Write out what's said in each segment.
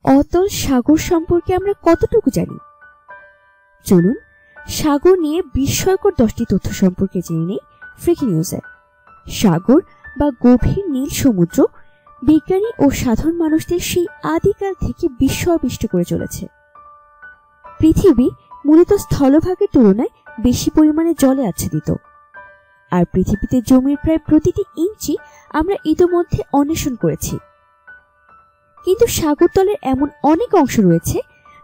অতল সাগর সম্পর্কে আমরা কতটুকু জানি? চলুন সাগর নিয়ে বিস্ময়কর 10টি তথ্য সম্পর্কে জেনে নেই ফ্রিকি নিউজে। সাগর বা গভীর নীল সমুদ্র বিজ্ঞানী ও সাধারণ মানুষদের সেই আদিকাল থেকে বিস্ময়াবিষ্ট করে চলেছে। পৃথিবী মূলত স্থলভাগের তুলনায় বেশি পরিমাণে জলে আচ্ছাদিত, আর পৃথিবীতে জমির প্রায় প্রতিটি ইঞ্চি আমরা ইতোমধ্যে অন্বেষণ করেছি। কিন্তু সাগরতলের এমন অনেক অংশ রয়েছে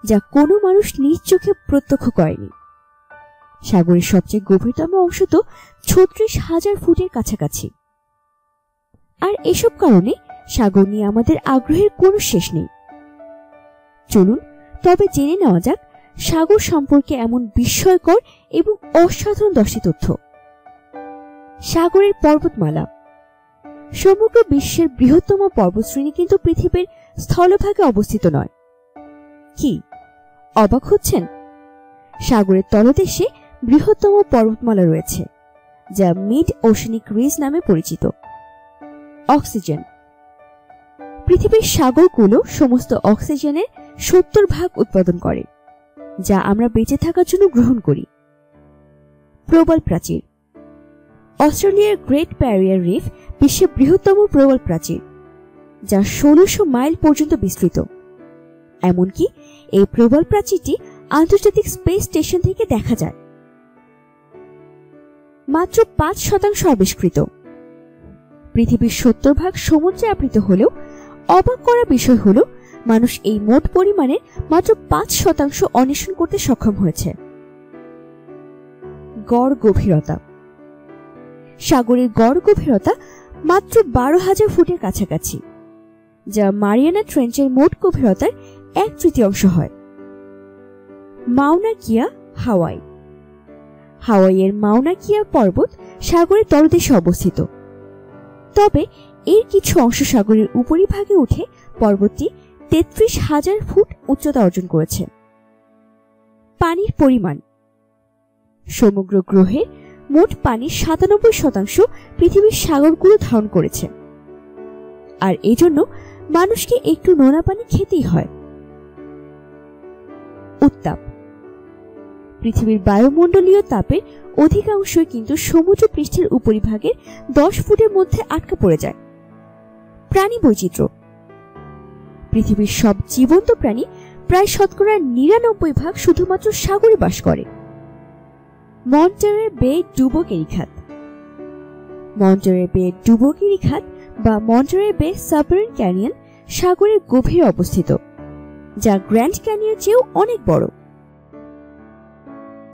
যা কোনো মানুষ নিজ চোখে প্রত্যক্ষ করেনি। সাগরের সবচেয়ে গভীরতম অংশ তো 36,000 ফুটের কাছাকাছি। আর এসব কারণে সাগর নিয়ে আমাদের আগ্রহের কোনো শেষ নেই। চলুন তবে জেনে নেওয়া যাক সাগর সম্পর্কে এমন বিস্ময়কর এবং অসাধারণ 10টি তথ্য। সাগরের পর্বতমালা। সমগ্র বিশ্বের বৃহত্তম পর্বতশ্রেণী কিন্তু পৃথিবীর স্থলভাগে অবস্থিত নয়। কি অবাক হচ্ছেন? সাগরের তলদেশে বৃহত্তম পর্বতমালা রয়েছে, যা মিড ওশেনিক রিজ নামে পরিচিত। অক্সিজেন। পৃথিবীর সাগরগুলো সমস্ত অক্সিজেনের 70% উৎপাদন করে, যা আমরা বেঁচে থাকার জন্য গ্রহণ করি। প্রবাল প্রাচীর। অস্ট্রেলিয়ার গ্রেট ব্যারিয়ার রিফ বিশ্বের বৃহত্তম প্রবাল প্রাচীর, যা 1600 মাইল পর্যন্ত বিস্তৃত। এমনকি এই প্রবাল প্রাচীরটি আন্তর্জাতিক স্পেস স্টেশন থেকে দেখা যায়। মাত্র 5% আবিষ্কৃত। পৃথিবীর 70% সমুদ্রে আবৃত হলেও অবাক করা বিষয় হল মানুষ এই মোট পরিমাণের মাত্র 5% অন্বেষণ করতে সক্ষম হয়েছে। গড় গভীরতা। সাগরের গড় গভীরতা মাত্র 12,000 ফুটের কাছাকাছি, যা মারিয়ানা ট্রেঞ্চের মোট গভীরতার 1/3 হয়। মাউনা কিয়া, হাওয়াই। হাওয়াইয়ের মাউনা কিয়া পর্বত সাগরের তলদেশে অবস্থিত, তবে এর কিছু অংশ সাগরের উপরিভাগে উঠে পর্বতটি 33,000 ফুট উচ্চতা অর্জন করেছে। পানির পরিমাণ। সমগ্র গ্রহের মোট পানির 97% পৃথিবীর সাগরগুলো ধারণ করেছে, আর এজন্য মানুষকে একটু নোনা পানি খেতেই হয়। উত্তাপ। পৃথিবীর বায়ুমণ্ডলীয় তাপের অধিকাংশই কিন্তু সমুদ্র পৃষ্ঠের উপরিভাগের 10 ফুটের মধ্যে আটকা পড়ে যায়। প্রাণী বৈচিত্র্য। পৃথিবীর সব জীবন্ত প্রাণী প্রায় 99% শুধুমাত্র সাগরে বাস করে। মন্টারে বে ডুবো গিরিখাত। মন্টারে বে ডুবো গিরিখাত বা মন্টারে বে সাবমেরিন ক্যানিয়ন সাগরের গভীরে অবস্থিত, যা গ্র্যান্ড ক্যানিয়নের চেয়েও অনেক বড়।